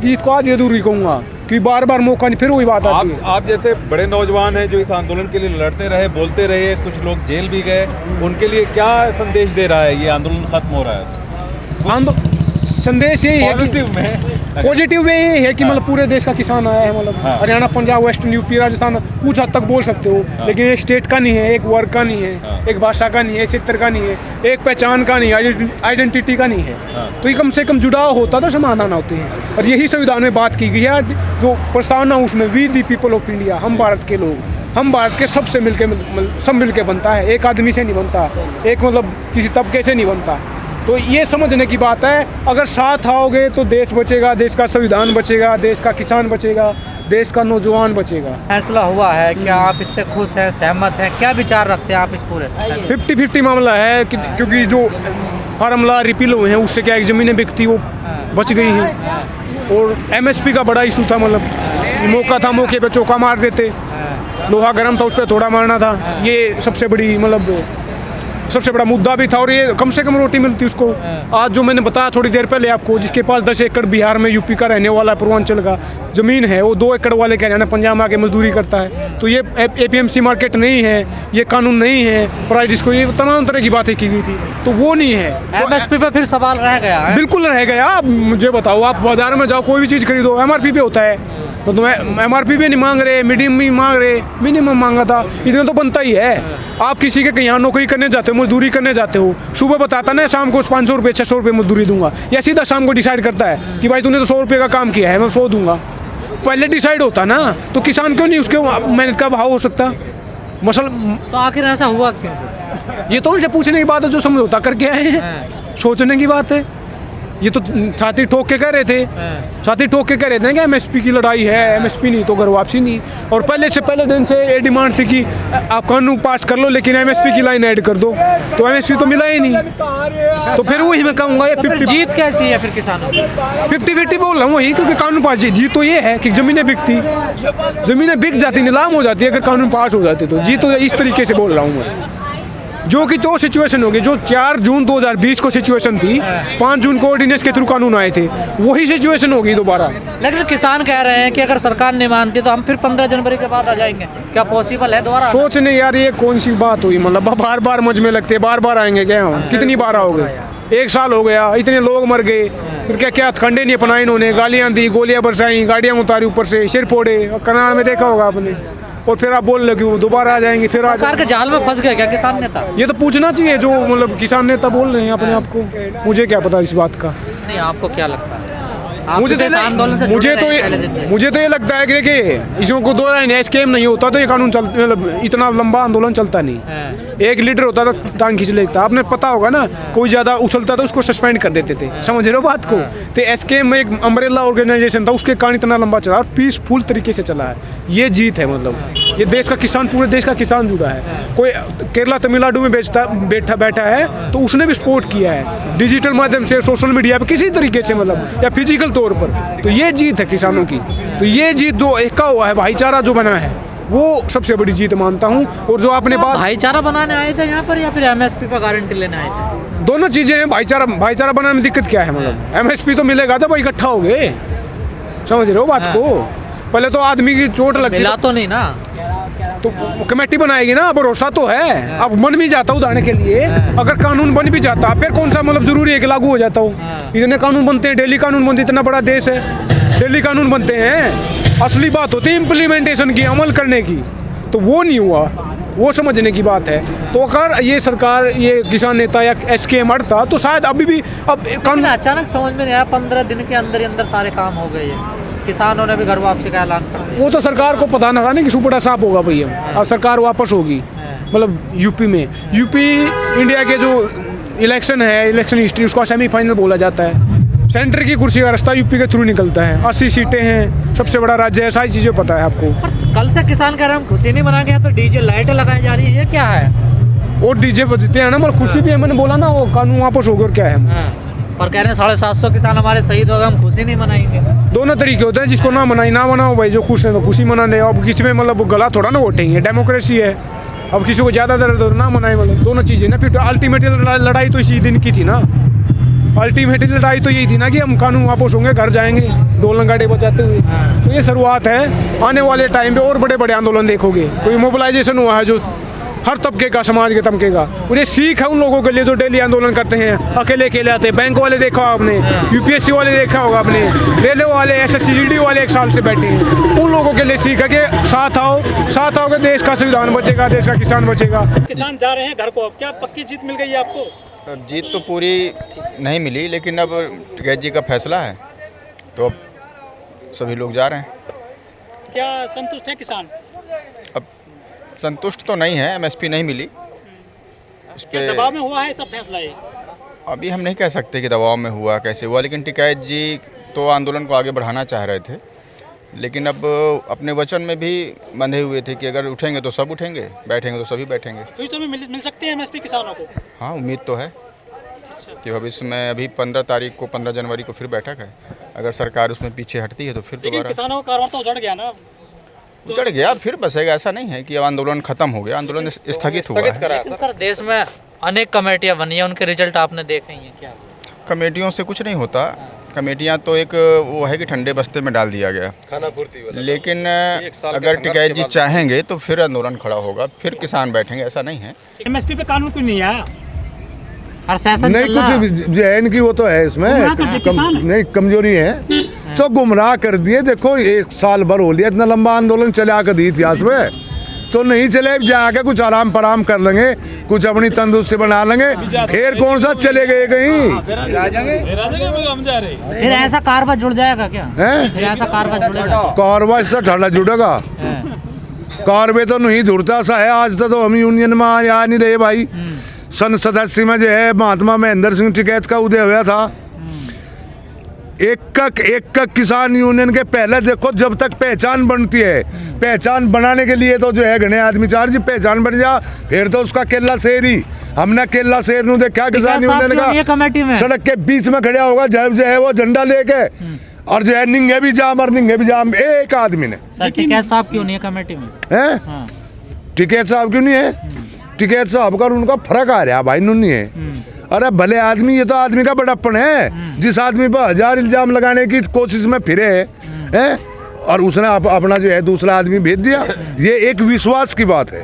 जीत को आधी अधूरी कहूँगा, कि बार बार मौका नहीं, फिर वही बात आती है। आप जैसे बड़े नौजवान हैं जो इस आंदोलन के लिए लड़ते रहे, बोलते रहे, कुछ लोग जेल भी गए, उनके लिए क्या संदेश दे रहा है ये आंदोलन खत्म हो रहा है? संदेश यही है कि पॉजिटिव वे यही है कि मतलब पूरे देश का किसान आया है, मतलब हरियाणा, पंजाब, वेस्टर्न, यूपी, राजस्थान कुछ हद तक बोल सकते हो, लेकिन एक स्टेट का नहीं है, एक वर्ग का नहीं है, एक भाषा का नहीं है, क्षेत्र का नहीं है, एक पहचान का नहीं है, आइडेंटिटी का नहीं है। तो ये कम से कम जुड़ाव होता तो समाधान होते हैं, और यही संविधान में बात की गई है। जो प्रस्तावना उसमें we the people of India, हम भारत के लोग, हम भारत के सबसे सब मिलके बनता है, एक आदमी से नहीं बनता, एक मतलब किसी तबके से नहीं बनता। तो ये समझने की बात है, अगर साथ आओगे तो देश बचेगा, देश का संविधान बचेगा, देश का किसान बचेगा, देश का नौजवान बचेगा। फैसला हुआ है, क्या आप इससे खुश हैं, सहमत हैं, क्या विचार रखते हैं आप इस पूरे? 50-50 मामला है क्योंकि जो फार्मूला रिपील हुए हैं उससे क्या एक ज़मीनें बिकती वो बच गई हैं, और MSP का बड़ा इशू था, मतलब मौका था, मौके पे चौका मार देते, लोहा गर्म था, उस पर थोड़ा मारना था, ये सबसे बड़ी मतलब सबसे बड़ा मुद्दा भी था, और ये कम से कम रोटी मिलती उसको। आज जो मैंने बताया थोड़ी देर पहले आपको, जिसके पास 10 एकड़ बिहार में, यूपी का रहने वाला, पूर्वांचल का ज़मीन है, वो 2 एकड़ वाले के हरियाणा, पंजाब में आके मजदूरी करता है। तो ये APMC मार्केट नहीं है, ये कानून नहीं है, प्राइस जिसको, ये तमाम तरह की बातें की गई थी, तो वो नहीं है। MSP पे फिर सवाल रह गया है? बिल्कुल रह गया। आप मुझे बताओ, आप बाजार में जाओ, कोई भी चीज़ खरीदो, MRP पे होता है, तो MRP भी नहीं मांग रहे, मीडियम भी मांग रहे, मिनिमम मांगा था, इतना तो बनता ही है। आप किसी के यहाँ नौकरी करने जाते हो, मजदूरी करने जाते हो, सुबह बताता ना शाम को 500 रुपये 600 रुपये मजदूरी दूंगा, या सीधा शाम को डिसाइड करता है कि भाई तूने तो 100 रुपये का काम किया है, मैं 100 दूंगा। पहले डिसाइड होता ना, तो किसान क्यों नहीं उसके मेहनत का भाव हो सकता? मसल तो आखिर ऐसा हुआ क्यों? ये तो उनसे पूछने की बात है, जो समझौता करके आए हैं, सोचने की बात है। ये तो छाती ठोक के कह रहे थे, छाती ठोक के कह रहे थे कि MSP की लड़ाई है, MSP नहीं तो घर वापसी नहीं। और पहले दिन से ये डिमांड थी कि आप कानून पास कर लो, लेकिन MSP की लाइन ऐड कर दो, तो MSP तो मिला ही नहीं। तो फिर वही मैं कहूँगा, ये 50 जीत कैसी है फिर किसानों की? 50-50 बोल रहा हूँ वही, क्योंकि कानून पास जीत तो ये है कि ज़मीनें बिकती, ज़मीनें बिक जाती, नीलाम हो जाती है अगर कानून पास हो जाते, तो जीत तो इस तरीके से बोल रहा हूँ मैं। जो कि तो सिचुएशन होगी, जो 4 जून 2020 को सिचुएशन थी, 5 जून को ऑर्डिनेंस के थ्रू कानून आए थे, वही सिचुएशन होगी दोबारा। लेकिन किसान कह रहे हैं कि अगर सरकार नहीं मानती तो हम फिर 15 जनवरी के बाद आ जाएंगे, क्या पॉसिबल है दोबारा? सोचने यार, ये कौन सी बात हुई, मतलब बार बार मज में लगते, बार बार आएंगे क्या? कितनी बार आओगे? 1 साल हो गया, इतने लोग मर गए, फिर क्या क्या खंडे नहीं अपनाए इन्होंने, गालियाँ दी, गोलियाँ बरसाई, गाड़ियाँ उतारी ऊपर से, सिर फोड़े, करनाल में देखा होगा आपने, और फिर आप बोल रहे हो कि वो दोबारा आ जाएंगे, फिर सरकार के जाल में फंस गए क्या किसान नेता? ये तो पूछना चाहिए, जो मतलब किसान नेता बोल रहे हैं अपने आप को, मुझे क्या पता इस बात का। नहीं, आपको क्या लगता है? मुझे तो ये लगता है कि देखिए, इसमें को 2 लाइन स्कीम नहीं होता तो ये कानून मतलब इतना लंबा आंदोलन चलता नहीं। एक लीडर होता तो टांग खींच लेता, आपने पता होगा ना, कोई ज़्यादा उछलता तो उसको सस्पेंड कर देते थे, समझ रहे हो बात को? तो स्कीम में एक अम्ब्रेला ऑर्गेनाइजेशन था, उसके कारण इतना लंबा चला और पीसफुल तरीके से चला है। ये जीत है, मतलब ये देश का किसान, पूरे देश का किसान जुड़ा है। कोई केरला तमिलनाडु में बैठा है तो उसने भी सपोर्ट किया है, डिजिटल माध्यम से, सोशल मीडिया पे, किसी तरीके से, मतलब या फिजिकल तौर पर। तो ये जीत है किसानों की। तो ये जीत जो एका हुआ है, भाईचारा जो बना है, वो सबसे बड़ी जीत मानता हूँ। और जो आपने बात, भाईचारा बनाने आए थे यहाँ पर या फिर MSP पर गारंटी लेने आए थे? दोनों चीजें हैं। भाईचारा बनाने में दिक्कत क्या है? मतलब MSP तो मिलेगा तो भाई इकट्ठा हो गए, समझ रहे हो बात को? पहले तो आदमी की चोट लगती, मिला तो नहीं ना, तो कमेटी बनाएगी ना, भरोसा तो है। अब बन भी जाता, उदाहरण के लिए अगर कानून बन भी जाता, फिर कौन सा मतलब जरूरी है कि लागू हो जाता हो? इतने कानून बनते हैं, डेली कानून बनते, इतना बड़ा देश है, डेली कानून बनते हैं। असली बात होती है इम्प्लीमेंटेशन की, अमल करने की, तो वो नहीं हुआ, वो समझने की बात है। तो अगर ये सरकार, ये किसान नेता या SKM अड़ता तो शायद अभी भी, अब कानून अचानक समझ में नहीं आया, 15 दिन के अंदर ही अंदर सारे काम हो गए हैं, किसानों ने भी घर वापसी का ऐलान कर दिया। वो तो सरकार को पता ना था ना कि सुपड़ा साफ होगा भैया, और सरकार वापस होगी, मतलब यूपी इंडिया के जो इलेक्शन है, इलेक्शन हिस्ट्री, उसका सेमीफाइनल बोला जाता है। सेंटर की कुर्सी का रास्ता यूपी के थ्रू निकलता है, 80 सीटें हैं, सबसे बड़ा राज्य है, सारी चीज़ें पता है आपको। कल से किसान कह रहे हैं हम खुशी नहीं मनाएंगे, तो डीजे लाइटें लगाई जा रही है, ये क्या है? और डीजे बजते हैं ना, मतलब खुशी भी है, मैंने बोला ना, वो कानून वापस हो गया, और क्या है? पर कह रहे हैं 750 किसान हमारे शहीद हो गए, हम खुशी नहीं मनाएंगे। दोनों तरीके होते हैं, जिसको ना मनाओ भाई, जो खुश है तो खुशी मना ले। अब किसी में मतलब गला थोड़ा ना वोटेंगे, डेमोक्रेसी है। अब किसी को ज़्यादा दर्द हो ना मनाए, मतलब दोनों चीज़ें ना, फिर अल्टीमेटली लड़ाई तो इसी दिन की थी ना। अल्टीमेटली लड़ाई तो यही थी ना कि हम कानून वापस होंगे, घर जाएंगे दोलन गाड़ी बचाते हुए। तो ये शुरुआत है, आने वाले टाइम पे और बड़े बड़े आंदोलन देखोगे। कोई मोबिलाइजेशन हुआ है जो हर तबके का, समाज के तबके का, और ये सीख है उन लोगों के लिए जो डेली आंदोलन करते हैं, अकेले अकेले आते हैं। बैंक वाले देखा आपने, यूपीएससी वाले देखा होगा आपने, रेलवे वाले, SSCGD वाले 1 साल से बैठे हैं। उन लोगों के लिए सीख है कि साथ आओगे देश का संविधान बचेगा, देश का किसान बचेगा। किसान जा रहे हैं घर को, अब क्या पक्की जीत मिल गई है आपको? अब जीत तो पूरी नहीं मिली, लेकिन अब टिकैत जी का फैसला है तो अब सभी लोग जा रहे हैं। क्या संतुष्ट है किसान? अब संतुष्ट तो नहीं है, MSP नहीं मिली इस क्या पे। दबाव में हुआ है सब फैसला ये? अभी हम नहीं कह सकते कि दबाव में हुआ कैसे हुआ, लेकिन टिकैत जी तो आंदोलन को आगे बढ़ाना चाह रहे थे, लेकिन अब अपने वचन में भी बंधे हुए थे कि अगर उठेंगे तो सब उठेंगे, बैठेंगे तो सभी बैठेंगे। फ्यूचर में मिल सकती है MSP किसानों को? हाँ, उम्मीद तो है कि भविष्य में, अभी 15 तारीख को, 15 जनवरी को फिर बैठक है, अगर सरकार उसमें पीछे हटती है तो फिर लेकिन दोबारा किसानों का कारवां तो उजड़ गया ना? उजड़ गया, फिर बसेगा। ऐसा नहीं है कि अब आंदोलन खत्म हो गया, आंदोलन स्थगित हुआ है। लेकिन सर देश में अनेक कमेटियां बनी हैं, उनके रिजल्ट आपने देखे ही हैं क्या? कमेटियों से कुछ नहीं होता, कमेटियां तो एक वो है कि ठंडे बस्ते में डाल दिया गया, लेकिन अगर टिकैत जी चाहेंगे तो फिर आंदोलन खड़ा होगा, फिर किसान बैठेंगे, ऐसा नहीं है। MSP पे कानून क्यों नहीं आया? हर सेशन नहीं, कुछ जैन की वो तो है इसमें नहीं, कमजोरी है तो गुमराह कर दिए। देखो 1 साल भर हो लिया, इतना लंबा आंदोलन चला कर दी इतिहास में, तो नहीं चले, जाके कुछ आराम पराम कर लेंगे, कुछ अपनी तंदुरुस्ती बना लेंगे, फिर कौन सा चले गए कहीं? फिर ऐसा कारवा जुड़ जाएगा क्या? हैं? फिर ऐसा कारवा जुड़ेगा? कारवा इससे ठाड़ा जुड़ेगा, कारवे तो नहीं जुड़ता सा है। आज तक तो हम यूनियन में आ नहीं रहे भाई। सन 87 में जो है महात्मा महेंद्र सिंह टिकैत का उदय हुआ था। एक किसान यूनियन के पहले देखो, जब तक पहचान बनती है, पहचान बनाने के लिए तो जो है घने आदमी चार जी पहचान बन जा, फिर तो उसका केला शेर ही। हमने केला शेर नु देखा किसान यूनियन का कमेटी में सड़क के बीच में खड़ा होगा, जब जो है वो झंडा लेके, और जो है निंगे भी जाम और निंगे भी जाम, एक आदमी ने। सर टिकैत साहब क्यों नहीं है कमेटी में? हैं? टिकैत साहब क्यों नहीं है? टिकैत साहब का उनका फर्क आ रहा भाई, नहीं है। अरे भले आदमी, ये तो आदमी का बड़प्पन है, जिस आदमी पर 1000 इल्जाम लगाने की कोशिश में फिरे हैं और उसने अपना जो है दूसरा आदमी भेज दिया, ये एक विश्वास की बात है।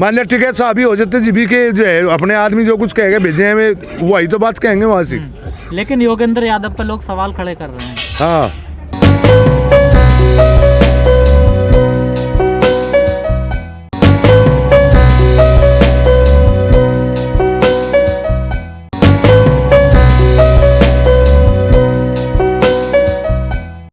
मान लिया टिकैत साहब ही हो जाते जीबी के जो है अपने आदमी जो कुछ कहेंगे भेजे हैं, वही तो बात कहेंगे वहां से। लेकिन योगेंद्र यादव पर लोग सवाल खड़े कर रहे हैं। हाँ।